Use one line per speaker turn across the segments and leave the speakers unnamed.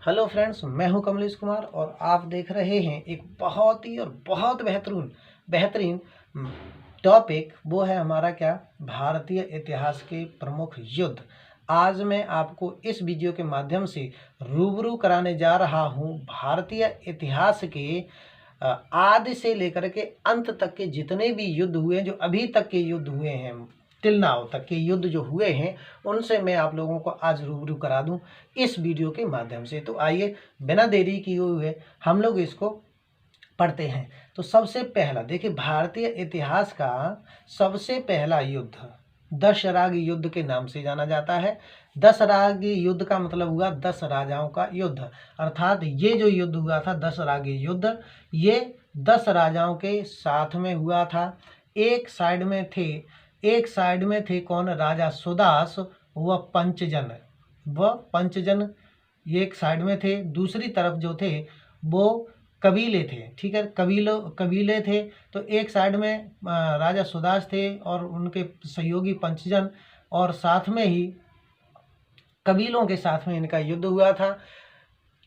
Hello friends, मैं हूं कमलेश कुमार और आप देख रहे हैं एक बहुत ही और बहुत बेहतरीन बेहतरीन टॉपिक। वो है हमारा क्या, भारतीय इतिहास के प्रमुख युद्ध। आज मैं आपको इस वीडियो के माध्यम से रूबरू कराने जा रहा हूं भारतीय इतिहास के आदि से लेकर के अंत तक के जितने भी युद्ध हुए हैं, जो अभी तक के युद्ध हुए हैं, टिल नाउ तक के युद्ध जो हुए हैं, उनसे मैं आप लोगों को आज रूबरू करा दूं इस वीडियो के माध्यम से। तो आइए बिना देरी किए हुए हम लोग इसको पढ़ते हैं। तो सबसे पहला देखिए, भारतीय इतिहास का सबसे पहला युद्ध दशराग युद्ध के नाम से जाना जाता है। दशराग युद्ध का मतलब हुआ 10 राजाओं का युद्ध, अर्थात ये जो युद्ध हुआ था दशराग युद्ध, ये 10 राजाओं के साथ में हुआ था। एक साइड में थे कौन, राजा सुदास व पंचजन एक साइड में थे। दूसरी तरफ जो थे वो कबीले थे, ठीक है, कबीले थे। तो एक साइड में राजा सुदास थे और उनके सहयोगी पंचजन, और साथ में ही कबीलों के साथ में इनका युद्ध हुआ था।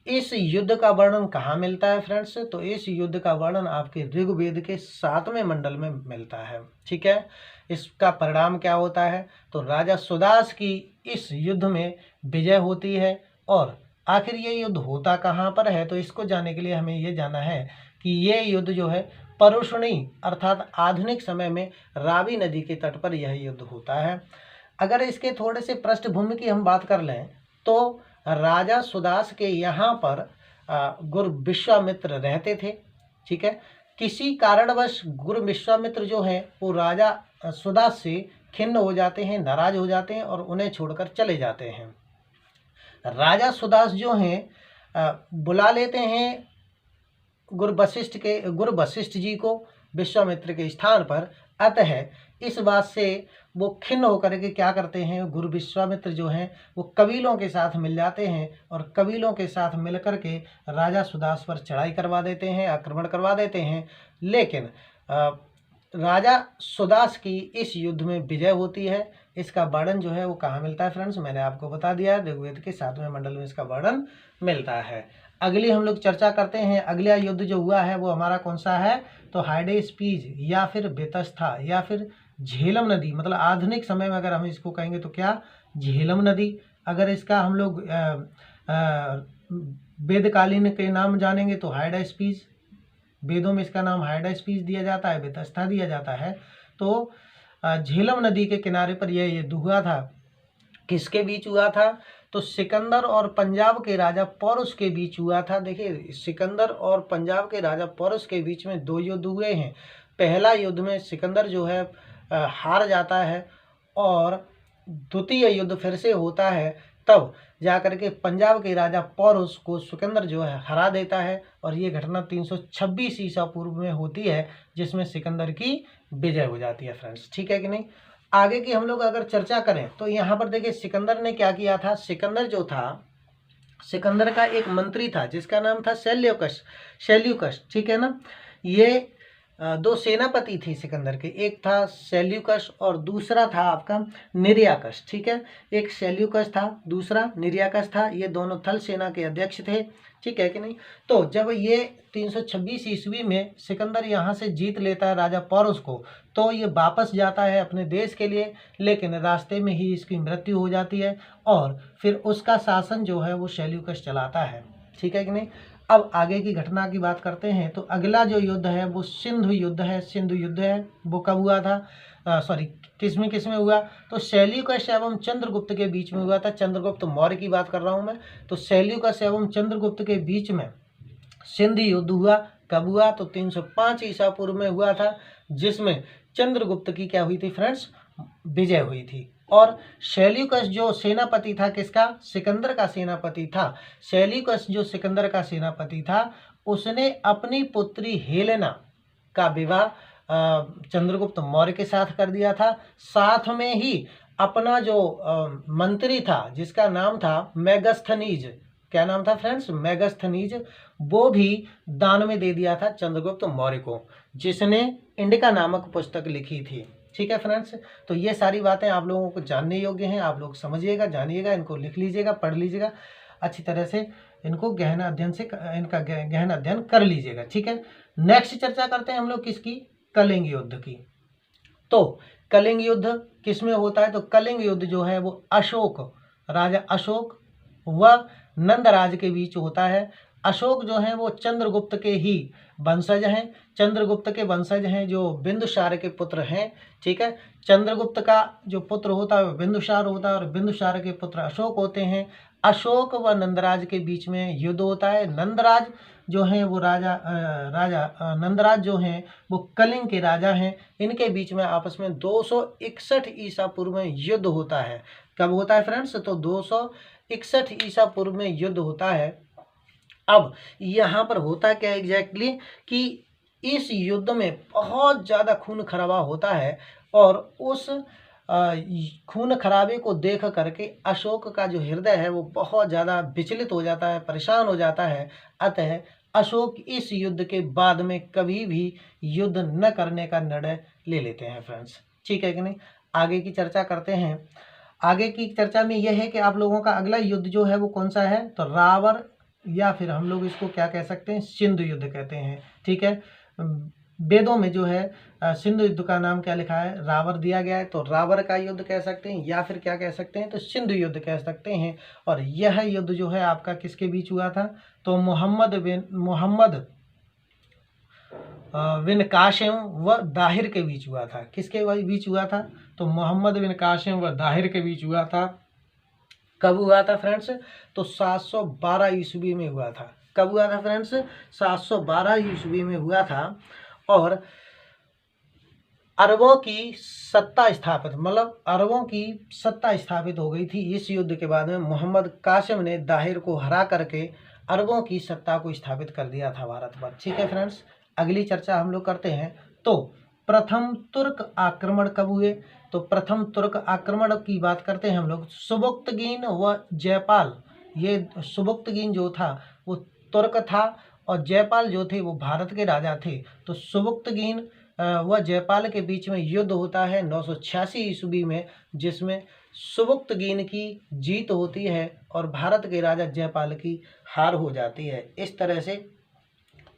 इस युद्ध का वर्णन कहाँ मिलता है फ्रेंड्स? तो इस युद्ध का वर्णन आपके ऋग्वेद के 7वें मंडल में मिलता है, ठीक है। इसका परिणाम क्या होता है? तो राजा सुदास की इस युद्ध में विजय होती है। और आखिर ये युद्ध होता कहाँ पर है? तो इसको जानने के लिए हमें ये जानना है कि ये युद्ध जो है परुष्णी, अर्थात आधुनिक समय में रावी नदी के तट पर यह युद्ध होता है। अगर इसके थोड़े से पृष्ठभूमि की हम बात कर लें तो राजा सुदास के यहाँ पर गुरु विश्वामित्र रहते थे, ठीक है। किसी कारणवश गुरु विश्वामित्र जो है वो राजा सुदास से खिन्न हो जाते हैं, नाराज हो जाते हैं और उन्हें छोड़कर चले जाते हैं। राजा सुदास जो हैं बुला लेते हैं गुरु वशिष्ठ जी को विश्वामित्र के स्थान पर। अतः इस बात से वो खिन्न होकर के क्या करते हैं, गुरु विश्वामित्र जो हैं वो कबीलों के साथ मिल जाते हैं और कबीलों के साथ मिलकर के राजा सुदास पर चढ़ाई करवा देते हैं, आक्रमण करवा देते हैं। लेकिन राजा सुदास की इस युद्ध में विजय होती है। इसका वर्णन जो है वो कहाँ मिलता है फ्रेंड्स? मैंने आपको बता दिया, ऋग्वेद के 7वें मंडल में इसका वर्णन मिलता है। अगली हम लोग चर्चा करते हैं। अगला युद्ध जो हुआ है वो हमारा कौन सा है? तो हाइडेस्पीज या फिर बेतस्था या फिर झेलम नदी, मतलब आधुनिक समय में अगर हम इसको कहेंगे तो क्या, झेलम नदी। अगर इसका हम लोग वेदकालीन के नाम जानेंगे तो हाइडेस्पीज, वेदों में इसका नाम हाइडेस्पीज दिया जाता है, बेतस्था दिया जाता है। तो झेलम नदी के किनारे पर यह युद्ध हुआ था। किसके बीच हुआ था? तो सिकंदर और पंजाब के राजा पौरुष के बीच हुआ था। देखिए, सिकंदर और पंजाब के राजा पौरुष के बीच में 2 युद्ध हुए हैं। पहला युद्ध में सिकंदर जो है हार जाता है और द्वितीय युद्ध फिर से होता है, तब जाकर के पंजाब के राजा पौरुष को सिकंदर जो है हरा देता है। और ये घटना 326 ईसा पूर्व में होती है, जिसमें सिकंदर की विजय हो जाती है फ्रेंड्स, ठीक है कि नहीं। आगे की हम लोग अगर चर्चा करें तो यहाँ पर देखिए सिकंदर ने क्या किया था। सिकंदर जो था, सिकंदर का एक मंत्री था जिसका नाम था शैल्यूकस, ठीक है ना। ये 2 सेनापति थे सिकंदर के, एक था शैल्यूकस और दूसरा था आपका निर्याकस, ठीक है। एक शैल्यूकस था, दूसरा निर्याकस था। ये दोनों थल सेना के अध्यक्ष थे, ठीक है कि नहीं। तो जब ये 326 ईस्वी में सिकंदर यहाँ से जीत लेता है राजा पौरुष को, तो ये वापस जाता है अपने देश के लिए, लेकिन रास्ते में ही इसकी मृत्यु हो जाती है और फिर उसका शासन जो है वो शैल्यूकस चलाता है, ठीक है कि नहीं। अब आगे की घटना की बात करते हैं। तो अगला जो युद्ध है वो सिंधु युद्ध है। वो कब हुआ था? किसमें हुआ? तो शैल्यूकस एवं चंद्रगुप्त के बीच में हुआ था। चंद्रगुप्त मौर्य की बात कर रहा हूँ मैं। तो शैल्यूकस एवं चंद्रगुप्त के बीच में सिंधु युद्ध हुआ। कब हुआ? तो 305 ईसा पूर्व में हुआ था, जिसमें चंद्रगुप्त की क्या हुई थी फ्रेंड्स? विजय हुई थी। और शैल्यूकस जो सेनापति था, किसका? सिकंदर का सेनापति था। शैल्यूकस जो सिकंदर का सेनापति था, उसने अपनी पुत्री हेलेना का विवाह चंद्रगुप्त मौर्य के साथ कर दिया था। साथ में ही अपना जो मंत्री था जिसका नाम था मेगस्थनीज, क्या नाम था फ्रेंड्स? मेगस्थनीज, वो भी दान में दे दिया था चंद्रगुप्त मौर्य को, जिसने इंडिका नामक पुस्तक लिखी थी, ठीक है फ्रेंड्स। तो ये सारी बातें आप लोगों को जानने योग्य हैं, आप लोग समझिएगा, जानिएगा, इनको लिख लीजिएगा, पढ़ लीजिएगा। अच्छी तरह से इनको गहन अध्ययन से इनका गहन अध्ययन कर लीजिएगा, ठीक है। नेक्स्ट चर्चा करते हैं हम लोग किसकी, कलिंग युद्ध की। तो कलिंग युद्ध किसमें होता है, तो कलिंग युद्ध जो है वो अशोक, राजा अशोक व नंदराज के बीच होता है। अशोक जो है वो चंद्रगुप्त के ही वंशज हैं, चंद्रगुप्त के वंशज हैं जो बिंदुसार के पुत्र हैं, ठीक है। चंद्रगुप्त का जो पुत्र होता है वो बिंदुसार होता है और बिंदुसार के पुत्र अशोक होते हैं। अशोक व नंदराज के बीच में युद्ध होता है। नंदराज जो हैं वो नंदराज जो हैं वो कलिंग के राजा हैं। इनके बीच में आपस में 261 ईसा पूर्व में युद्ध होता है। कब होता है फ्रेंड्स, तो 261 ईसा पूर्व में युद्ध होता है। अब यहाँ पर होता क्या एग्जैक्टली कि इस युद्ध में बहुत ज़्यादा खून खराबा होता है और उस खून खराबे को देख करके अशोक का जो हृदय है वो बहुत ज़्यादा विचलित हो जाता है, परेशान हो जाता है। अतः अशोक इस युद्ध के बाद में कभी भी युद्ध न करने का निर्णय ले लेते हैं फ्रेंड्स, ठीक है कि नहीं। आगे की चर्चा करते हैं। आगे की चर्चा में यह है कि आप लोगों का अगला युद्ध जो है वो कौन सा है, तो रावर या फिर हम लोग इसको क्या कह सकते हैं, सिंधु युद्ध कहते हैं, ठीक है। वेदों में जो है सिंधु युद्ध का नाम क्या लिखा है, रावर दिया गया है। तो रावर का युद्ध कह सकते हैं या फिर क्या कह सकते हैं, तो सिंधु युद्ध कह सकते हैं। और यह युद्ध जो है आपका किसके बीच हुआ था, तो मोहम्मद बिन कासिम व दाहिर के बीच हुआ था। किसके बीच हुआ था, तो मोहम्मद बिन कासिम व दाहिर के बीच हुआ था। कब हुआ था फ्रेंड्स, तो 712 ईस्वी में हुआ था। कब हुआ था फ्रेंड्स, 712 ईस्वी में हुआ था। और अरबों की सत्ता स्थापित, मतलब अरबों की सत्ता स्थापित हो गई थी इस युद्ध के बाद में। मोहम्मद कासिम ने दाहिर को हरा करके अरबों की सत्ता को स्थापित कर दिया था भारत पर, ठीक है फ्रेंड्स। अगली चर्चा हम लोग करते हैं। तो प्रथम तुर्क आक्रमण कब हुए, तो प्रथम तुर्क आक्रमण की बात करते हैं हम लोग। सुबुक्तगीन व जयपाल, ये सुबुक्तगीन जो था वो तुर्क था और जयपाल जो थे वो भारत के राजा थे। तो सुबुक्तगीन व जयपाल के बीच में युद्ध होता है 986 ईस्वी में, जिसमें सुबुक्तगीन की जीत होती है और भारत के राजा जयपाल की हार हो जाती है। इस तरह से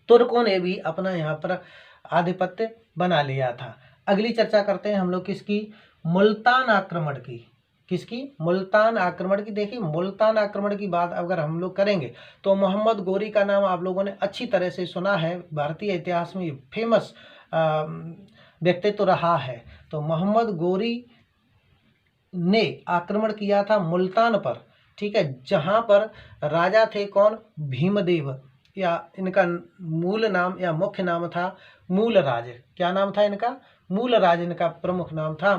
तुर्कों ने भी अपना यहाँ पर आधिपत्य बना लिया था। अगली चर्चा करते हैं हम लोग किसकी, मुल्तान आक्रमण की। किसकी, मुल्तान आक्रमण की। देखिए मुल्तान आक्रमण की बात अगर हम लोग करेंगे तो मोहम्मद गोरी का नाम आप लोगों ने अच्छी तरह से सुना है, भारतीय इतिहास में फेमस व्यक्तित्व रहा है। तो मोहम्मद गोरी ने आक्रमण किया था मुल्तान पर, ठीक है, जहां पर राजा थे कौन, भीमदेव, या इनका मूल नाम या मुख्य नाम था मूलराज। क्या नाम था इनका, मूलराज इनका प्रमुख नाम था।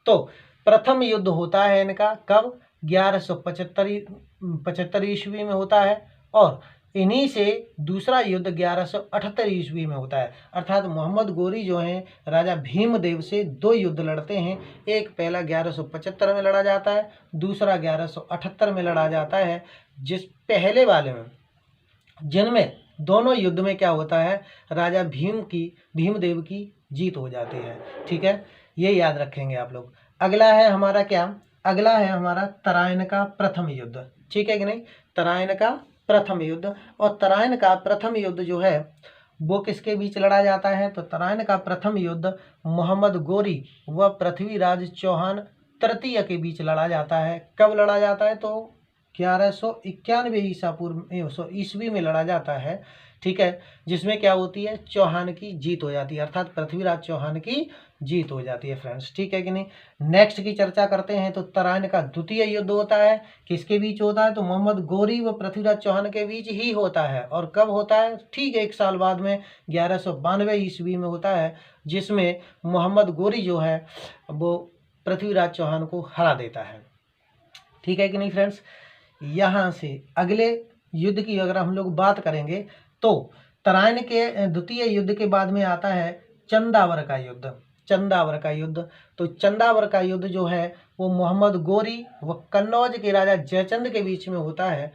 तो प्रथम युद्ध होता है इनका कब, 1175 ईस्वी में होता है और इन्हीं से दूसरा युद्ध 1178 ईस्वी में होता है। अर्थात मोहम्मद गोरी जो हैं राजा भीमदेव से दो युद्ध लड़ते हैं। एक पहला 1175 में लड़ा जाता है, दूसरा 1178 में लड़ा जाता है। जिस पहले वाले में, जिनमें दोनों युद्ध में क्या होता है, राजा भीमदेव की जीत हो जाती है, ठीक है, ये याद रखेंगे आप लोग। अगला है हमारा क्या, अगला है हमारा तराइन का प्रथम युद्ध, ठीक है कि नहीं। तराइन का प्रथम युद्ध, और तराइन का प्रथम युद्ध जो है वो किसके बीच लड़ा जाता है, तो तराइन का प्रथम युद्ध मोहम्मद गोरी व पृथ्वीराज चौहान तृतीय के बीच लड़ा जाता है। कब लड़ा जाता है, तो 1191 ईस्वी में लड़ा जाता है, ठीक है, जिसमें क्या होती है, चौहान की जीत हो जाती है, अर्थात पृथ्वीराज चौहान की जीत हो जाती है फ्रेंड्स, ठीक है कि नहीं। नेक्स्ट की चर्चा करते हैं। तो तराइन का द्वितीय युद्ध होता है, किसके बीच होता है, तो मोहम्मद गोरी व पृथ्वीराज चौहान के बीच ही होता है। और कब होता है, ठीक 1 साल बाद में 1192 ईस्वी में होता है, जिसमें मोहम्मद गोरी जो है वो पृथ्वीराज चौहान को हरा देता है, ठीक है कि नहीं फ्रेंड्स। यहाँ से अगले युद्ध की अगर हम लोग बात करेंगे तो तराइन के द्वितीय युद्ध के बाद में आता है चंदावर का युद्ध। चंदावर का युद्ध, तो चंदावर का युद्ध जो है वो मोहम्मद गोरी व कन्नौज के राजा जयचंद के बीच में होता है।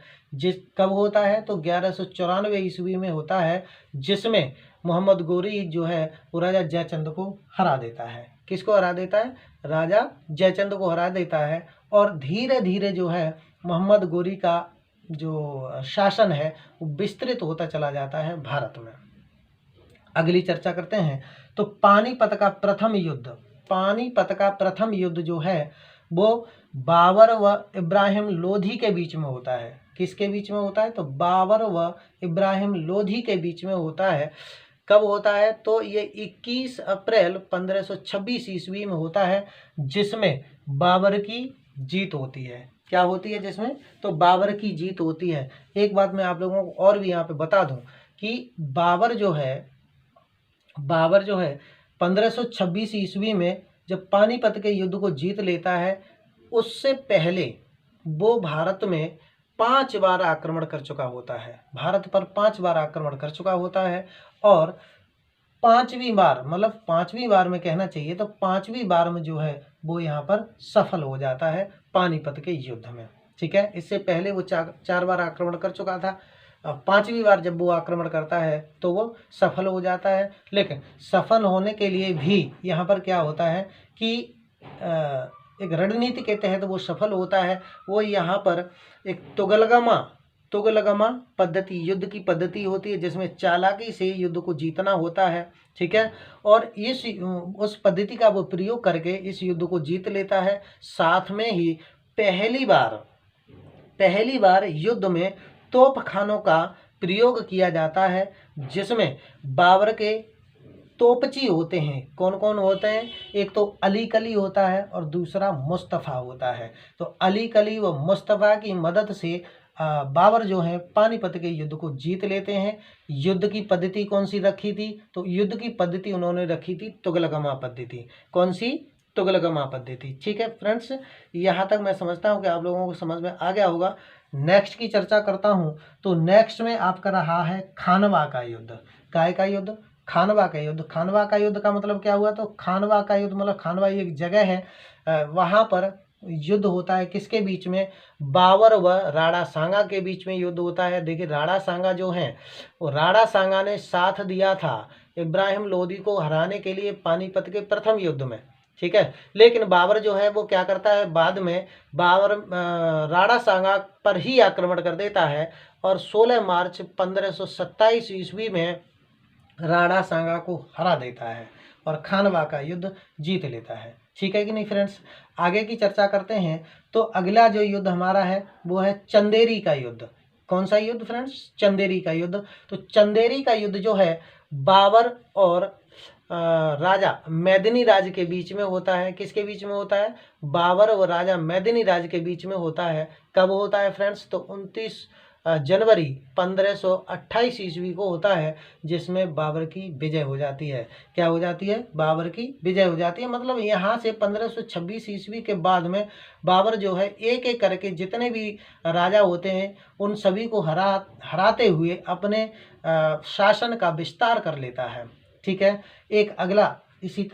कब होता है, तो 1194 ईस्वी में होता है, जिसमें मोहम्मद गोरी जो है वो राजा जयचंद को हरा देता है। किसको हरा देता है, राजा जयचंद को हरा देता है। और धीरे धीरे जो है मोहम्मद गोरी का जो शासन है वो विस्तृत होता चला जाता है भारत में। अगली चर्चा करते हैं। तो पानीपत का प्रथम युद्ध, पानीपत का प्रथम युद्ध जो है वो बाबर व इब्राहिम लोधी के बीच में होता है। किसके बीच में होता है? तो बाबर व इब्राहिम लोधी के बीच में होता है। कब होता है? तो ये 21 अप्रैल 1526 ईस्वी में होता है, जिसमें बाबर की जीत होती है। क्या होती है जिसमें? तो बाबर की जीत होती है। एक बात मैं आप लोगों को और भी यहाँ पे बता दूं कि बाबर जो है 1526 ईस्वी में जब पानीपत के युद्ध को जीत लेता है, उससे पहले वो भारत में 5 बार आक्रमण कर चुका होता है। भारत पर 5 बार आक्रमण कर चुका होता है और 5वीं बार, मतलब 5वीं बार में कहना चाहिए, तो 5वीं बार में जो है वो यहाँ पर सफल हो जाता है पानीपत के युद्ध में। ठीक है, इससे पहले वो 4 बार आक्रमण कर चुका था। अब 5वीं बार जब वो आक्रमण करता है तो वो सफल हो जाता है। लेकिन सफल होने के लिए भी यहाँ पर क्या होता है कि एक रणनीति के तहत वो सफल होता है। वो यहाँ पर एक तुगलगमा पद्धति, युद्ध की पद्धति होती है, जिसमें चालाकी से युद्ध को जीतना होता है। ठीक है, और उस पद्धति का वो प्रयोग करके इस युद्ध को जीत लेता है। साथ में ही पहली बार युद्ध में तोपखानों का प्रयोग किया जाता है, जिसमें बाबर के तोपची होते हैं। कौन कौन होते हैं? एक तो अली कली होता है और दूसरा मुस्तफ़ा होता है। तो अली कली व मुस्तफ़ा की मदद से बाबर जो है पानीपत के युद्ध को जीत लेते हैं। युद्ध की पद्धति कौन सी रखी थी? तो युद्ध की पद्धति उन्होंने रखी थी तुगलगमा पद्धति। कौन सी? तुगलगमा पद्धति। ठीक है फ्रेंड्स, यहाँ तक मैं समझता हूँ कि आप लोगों को समझ में आ गया होगा। नेक्स्ट की चर्चा करता हूँ। तो नेक्स्ट में आपका रहा है खानवा का युद्ध। काय का युद्ध? खानवा का युद्ध। खानवा का युद्ध का मतलब क्या हुआ? तो खानवा का युद्ध मतलब खानवा एक जगह है, वहाँ पर युद्ध होता है। किसके बीच में? बाबर व राणा सांगा के बीच में युद्ध होता है। देखिए, राणा सांगा जो हैं, वो राणा सांगा ने साथ दिया था इब्राहिम लोदी को हराने के लिए पानीपत के प्रथम युद्ध में। ठीक है, लेकिन बाबर जो है वो क्या करता है, बाद में बाबर राणा सांगा पर ही आक्रमण कर देता है और 16 मार्च 1527 ईस्वी में राणा सांगा को हरा देता है और खानवा का युद्ध जीत लेता है। ठीक है कि नहीं फ्रेंड्स? आगे की चर्चा करते हैं। तो अगला जो युद्ध हमारा है वो है चंदेरी का युद्ध। कौन सा युद्ध फ्रेंड्स? चंदेरी का युद्ध। तो चंदेरी का युद्ध जो है बाबर और राजा मैदिनी राज के बीच में होता है। किसके बीच में होता है? बाबर और राजा मैदिनी राज के बीच में होता है। कब होता है फ्रेंड्स? तो 29 जनवरी 1528 ईस्वी को होता है, जिसमें बाबर की विजय हो जाती है। क्या हो जाती है? बाबर की विजय हो जाती है। मतलब यहाँ से 1526 ईस्वी के बाद में बाबर जो है एक एक करके जितने भी राजा होते हैं उन सभी को हराते हुए अपने शासन का विस्तार कर लेता है। ठीक है, एक अगला इसी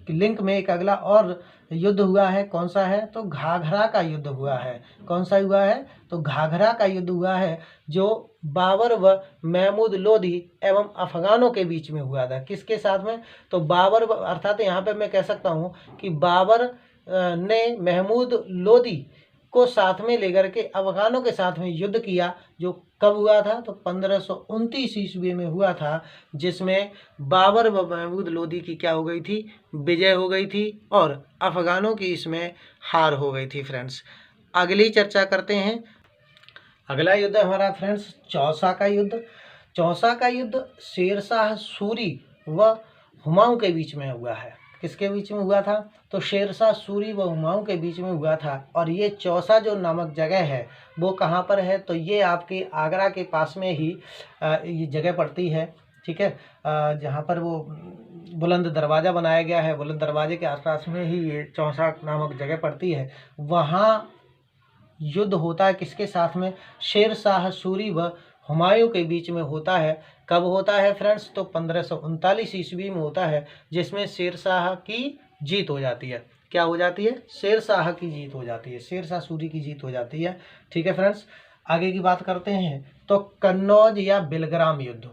लिंक में एक अगला और युद्ध हुआ है। कौन सा है? तो घाघरा का युद्ध हुआ है। कौन सा हुआ है? तो घाघरा का युद्ध हुआ है, जो बाबर व महमूद लोदी एवं अफगानों के बीच में हुआ था। किसके साथ में? तो बाबर, अर्थात यहाँ पे मैं कह सकता हूँ कि बाबर ने महमूद लोदी को साथ में लेकर के अफगानों के साथ में युद्ध किया। जो कब हुआ था? तो 1529 ईस्वी में हुआ था, जिसमें बाबर व महमूद लोदी की क्या हो गई थी? विजय हो गई थी और अफगानों की इसमें हार हो गई थी फ्रेंड्स। अगली चर्चा करते हैं। अगला युद्ध हमारा फ्रेंड्स चौसा का युद्ध। चौसा का युद्ध शेरशाह सूरी व हुमायूं के बीच में हुआ है। किसके बीच में हुआ था? तो शेरशाह सूरी व हुमायूं के बीच में हुआ था। और ये चौसा जो नामक जगह है वो कहाँ पर है? तो ये आपके आगरा के पास में ही ये जगह पड़ती है। ठीक है, जहाँ पर वो बुलंद दरवाज़ा बनाया गया है, बुलंद दरवाजे के आसपास में ही ये चौसा नामक जगह पड़ती है। वहाँ युद्ध होता है किसके साथ में? शेरशाह सूरी व हुमायूं के बीच में होता है। कब होता है फ्रेंड्स? तो 1539 ईस्वी में होता है, जिसमें शेरशाह की जीत हो जाती है। क्या हो जाती है? शेरशाह की जीत हो जाती है, शेरशाह सूरी की जीत हो जाती है। ठीक है फ्रेंड्स, आगे की बात करते हैं। तो कन्नौज या बिलग्राम युद्ध।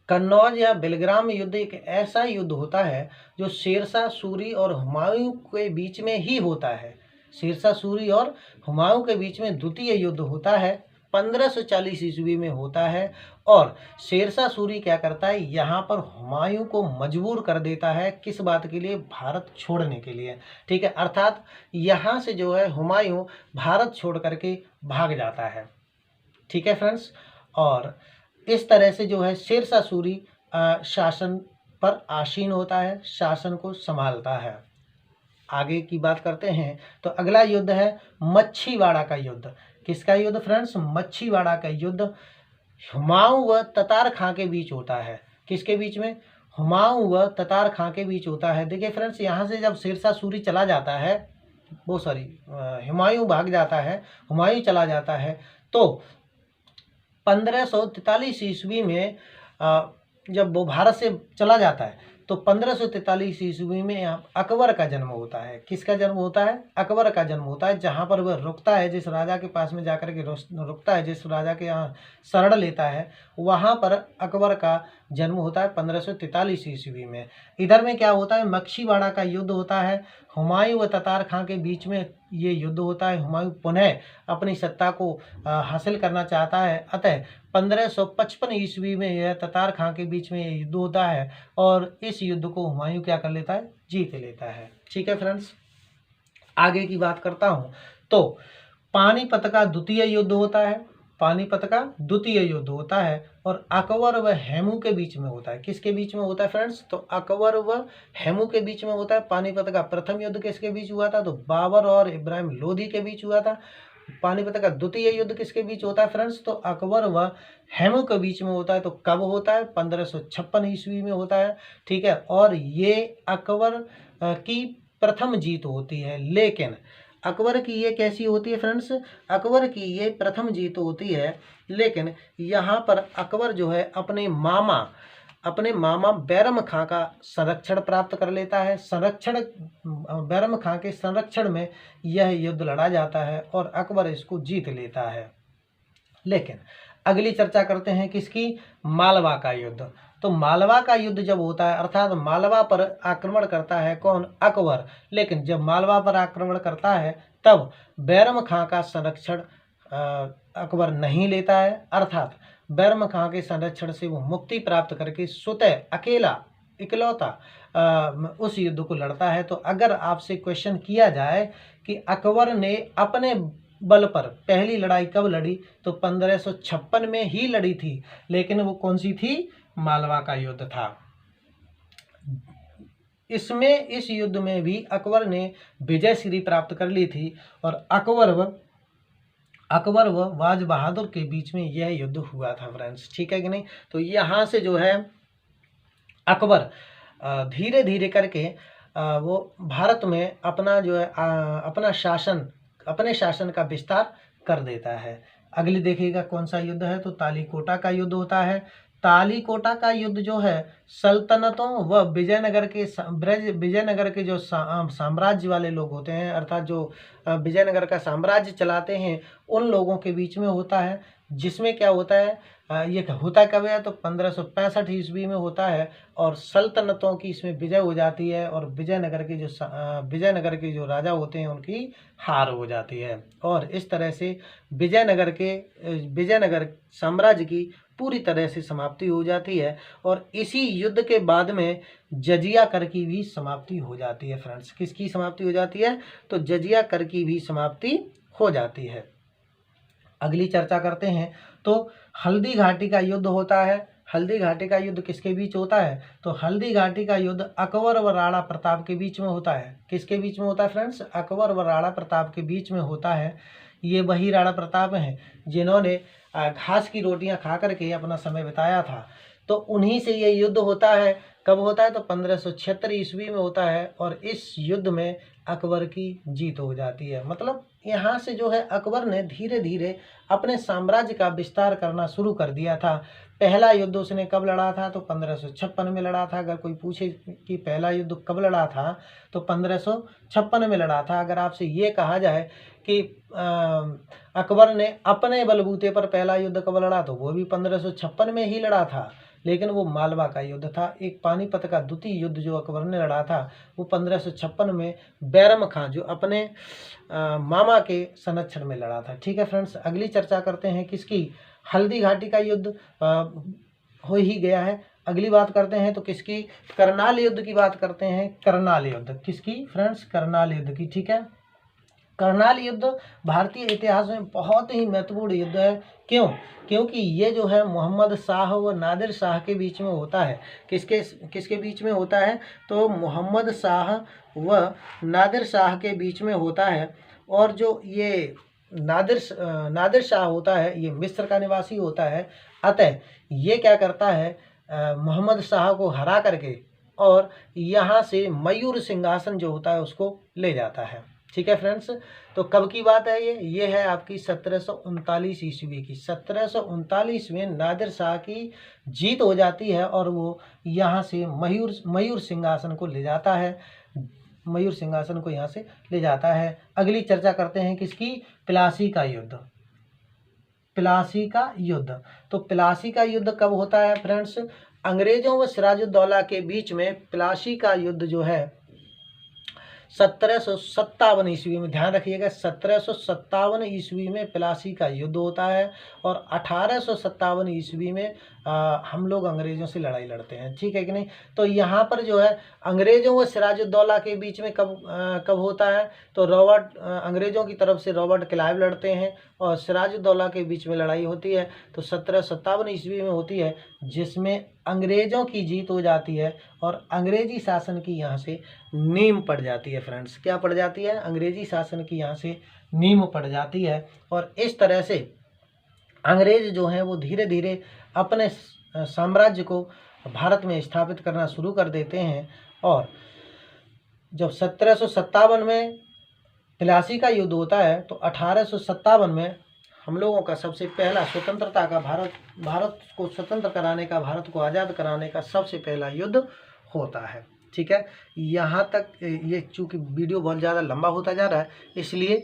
कन्नौज या बिलग्राम युद्ध एक ऐसा युद्ध होता है जो शेरशाह सूरी और हुमायूं के बीच में ही होता है। शेरशाह सूरी और हुमायूं के बीच में द्वितीय युद्ध होता है, 1540 ईस्वी में होता है। और शेरशाह सूरी क्या करता है, यहाँ पर हुमायूं को मजबूर कर देता है, किस बात के लिए, भारत छोड़ने के लिए। ठीक है, अर्थात यहाँ से जो है हुमायूं भारत छोड़ करके भाग जाता है। ठीक है फ्रेंड्स, और इस तरह से जो है शेरशाह सूरी शासन पर आसीन होता है, शासन को संभालता है। आगे की बात करते हैं तो अगला युद्ध है मच्छीवाड़ा का युद्ध। किसका युद्ध फ्रेंड्स, मच्छीवाड़ा का युद्ध हुमायूं व ततार खां के बीच होता है। किसके बीच में, हुमायूं व ततार खां के बीच होता है। देखिए फ्रेंड्स, यहाँ से जब शेरशाह सूरी चला जाता है, वो सॉरी हुमायूं भाग जाता है, हुमायूं चला जाता है, तो 1543 ईस्वी में जब वो भारत से चला जाता है तो 1543 ईस्वी में यहाँ अकबर का जन्म होता है। किसका जन्म होता है, अकबर का जन्म होता है। जहाँ पर वह रुकता है, जिस राजा के पास में जाकर के रुकता है, जिस राजा के यहाँ शरण लेता है, वहाँ पर अकबर का जन्म होता है 1543 ईस्वी में। इधर में क्या होता है, मच्छीवाड़ा का युद्ध होता है, हुमायूं व ततार खां के बीच में ये युद्ध होता है। हुमायूं पुनः अपनी सत्ता को हासिल करना चाहता है, अतः 1555 ईस्वी में यह ततार खां के बीच में ये युद्ध होता है और इस युद्ध को हुमायूं क्या कर लेता है, जीत लेता है। ठीक है फ्रेंड्स, आगे की बात करता हूँ तो पानीपत का द्वितीय युद्ध होता है, पानीपत का द्वितीय युद्ध होता है और अकबर व हेमू के बीच में होता है। किसके बीच में होता है फ्रेंड्स, तो अकबर व हेमू के बीच में होता है। पानीपत का प्रथम युद्ध किसके बीच हुआ था, तो बाबर और इब्राहिम लोधी के बीच हुआ था। पानीपत का द्वितीय युद्ध किसके बीच होता है फ्रेंड्स, तो अकबर व हेमू के बीच में होता है। तो कब होता है, 1556 ईस्वी में होता है। ठीक है, और ये अकबर की प्रथम जीत होती है। लेकिन अकबर की ये कैसी होती है फ्रेंड्स, अकबर की ये प्रथम जीत होती है, लेकिन यहाँ पर अकबर जो है अपने मामा बैरम खां का संरक्षण प्राप्त कर लेता है। बैरम खां के संरक्षण में यह युद्ध लड़ा जाता है और अकबर इसको जीत लेता है। लेकिन अगली चर्चा करते हैं किसकी, मालवा का युद्ध। तो मालवा का युद्ध जब होता है, अर्थात मालवा पर आक्रमण करता है कौन, अकबर। लेकिन जब मालवा पर आक्रमण करता है तब बैरम खां का संरक्षण अकबर नहीं लेता है, अर्थात बैरम खां के संरक्षण से वो मुक्ति प्राप्त करके स्वतः अकेला इकलौता उस युद्ध को लड़ता है। तो अगर आपसे क्वेश्चन किया जाए कि अकबर ने अपने बल पर पहली लड़ाई कब लड़ी, तो 1556 में ही लड़ी थी, लेकिन वो कौन सी थी, मालवा का युद्ध था। इस युद्ध में भी अकबर ने विजय श्री प्राप्त कर ली थी और अकबर व वाज बहादुर के बीच में यह युद्ध हुआ था फ्रेंड्स। ठीक है कि नहीं, तो यहाँ से जो है अकबर धीरे धीरे करके वो भारत में अपना जो है अपने शासन का विस्तार कर देता है। अगली देखिएगा कौन सा युद्ध है, तो तालीकोटा का युद्ध होता है। तालीकोटा का युद्ध जो है सल्तनतों व विजयनगर के जो साम्राज्य वाले लोग होते हैं, अर्थात जो विजयनगर का साम्राज्य चलाते हैं, उन लोगों के बीच में होता है। जिसमें क्या होता है, ये होता कब है, तो 1565 ईस्वी में होता है और सल्तनतों की इसमें विजय हो जाती है और विजयनगर के जो राजा होते हैं उनकी हार हो जाती है। और इस तरह से विजयनगर साम्राज्य की पूरी तरह से समाप्ति हो जाती है और इसी युद्ध के बाद में जजिया कर की भी समाप्ति हो जाती है फ्रेंड्स। किसकी समाप्ति हो जाती है, तो जजिया कर की भी समाप्ति हो जाती है। अगली चर्चा करते हैं तो हल्दी घाटी का युद्ध होता है। हल्दी घाटी का युद्ध किसके बीच होता है, तो हल्दी घाटी का युद्ध अकबर व राणा प्रताप के बीच में होता है। किसके बीच में होता है फ्रेंड्स, अकबर व राणा प्रताप के बीच में होता है। ये वही राणा प्रताप हैं जिन्होंने घास की रोटियां खा करके अपना समय बिताया था। तो उन्हीं से ये युद्ध होता है। कब होता है, तो 1576 ईस्वी में होता है और इस युद्ध में अकबर की जीत हो जाती है। मतलब यहाँ से जो है अकबर ने धीरे धीरे अपने साम्राज्य का विस्तार करना शुरू कर दिया था। पहला युद्ध उसने कब लड़ा था, तो 1556 में लड़ा था। अगर कोई पूछे कि पहला युद्ध कब लड़ा था, तो 1556 में लड़ा था। अगर आपसे ये कहा जाए कि अकबर ने अपने बलबूते पर पहला युद्ध कब लड़ा, तो वो भी 1556 में ही लड़ा था। लेकिन वो मालवा का युद्ध था। एक पानीपत का द्वितीय युद्ध जो अकबर ने लड़ा था वो 1556 में बैरम खां जो अपने मामा के संरक्षण में लड़ा था। ठीक है फ्रेंड्स, अगली चर्चा करते हैं किसकी, हल्दी घाटी का युद्ध हो ही गया है। अगली बात करते हैं तो किसकी, करनाल युद्ध की बात करते हैं। करनाल युद्ध किसकी फ्रेंड्स, करनाल युद्ध की। ठीक है, करनाल युद्ध भारतीय इतिहास में बहुत ही महत्वपूर्ण युद्ध है। क्यों? क्योंकि ये जो है मोहम्मद शाह व नादिर शाह के बीच में होता है। किसके किसके बीच में होता है, तो मोहम्मद शाह व नादिर शाह के बीच में होता है। और जो ये नादिर शाह होता है ये मिस्र का निवासी होता है। अतः ये क्या करता है, मोहम्मद शाह को हरा करके और यहाँ से मयूर सिंहासन जो होता है उसको ले जाता है। ठीक है फ्रेंड्स, तो कब की बात है ये है आपकी 1739 ईस्वी की। 1739 में नादिर शाह की जीत हो जाती है और वो यहाँ से मयूर सिंहासन को ले जाता है। मयूर सिंहासन को यहाँ से ले जाता है। अगली चर्चा करते हैं किसकी, प्लासी का युद्ध। प्लासी का युद्ध, तो प्लासी का युद्ध कब होता है फ्रेंड्स, अंग्रेजों व सिराजुद्दौला के बीच में प्लासी का युद्ध जो है 1757 ईस्वी में, ध्यान रखिएगा 1757 ईस्वी में प्लासी का युद्ध होता है और 1857 ईस्वी में हम लोग अंग्रेजों से लड़ाई लड़ते हैं। ठीक है कि नहीं, तो यहाँ पर जो है अंग्रेजों व सिराजुद्दौला के बीच में कब होता है, तो अंग्रेजों की तरफ से रॉबर्ट क्लाइव लड़ते हैं और सिराजुद्दौला के बीच में लड़ाई होती है तो 1757 ईस्वी में होती है, जिसमें अंग्रेजों की जीत हो जाती है और अंग्रेजी शासन की यहाँ से नींव पड़ जाती है। फ्रेंड्स, क्या पड़ जाती है, अंग्रेजी शासन की यहाँ से नींव पड़ जाती है। और इस तरह से अंग्रेज जो हैं वो धीरे धीरे अपने साम्राज्य को भारत में स्थापित करना शुरू कर देते हैं। और जब 1757 में प्लासी का युद्ध होता है तो 1857 में हम लोगों का सबसे पहला स्वतंत्रता का भारत को स्वतंत्र कराने का, भारत को आज़ाद कराने का सबसे पहला युद्ध होता है। ठीक है, यहाँ तक ये चूँकि वीडियो बहुत ज़्यादा लंबा होता जा रहा है इसलिए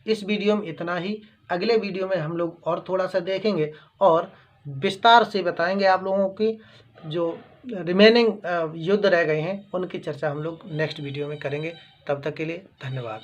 इस वीडियो में इतना ही। अगले वीडियो में हम लोग और थोड़ा सा देखेंगे और विस्तार से बताएंगे आप लोगों की जो रिमेनिंग युद्ध रह गए हैं उनकी चर्चा हम लोग नेक्स्ट वीडियो में करेंगे। तब तक के लिए धन्यवाद।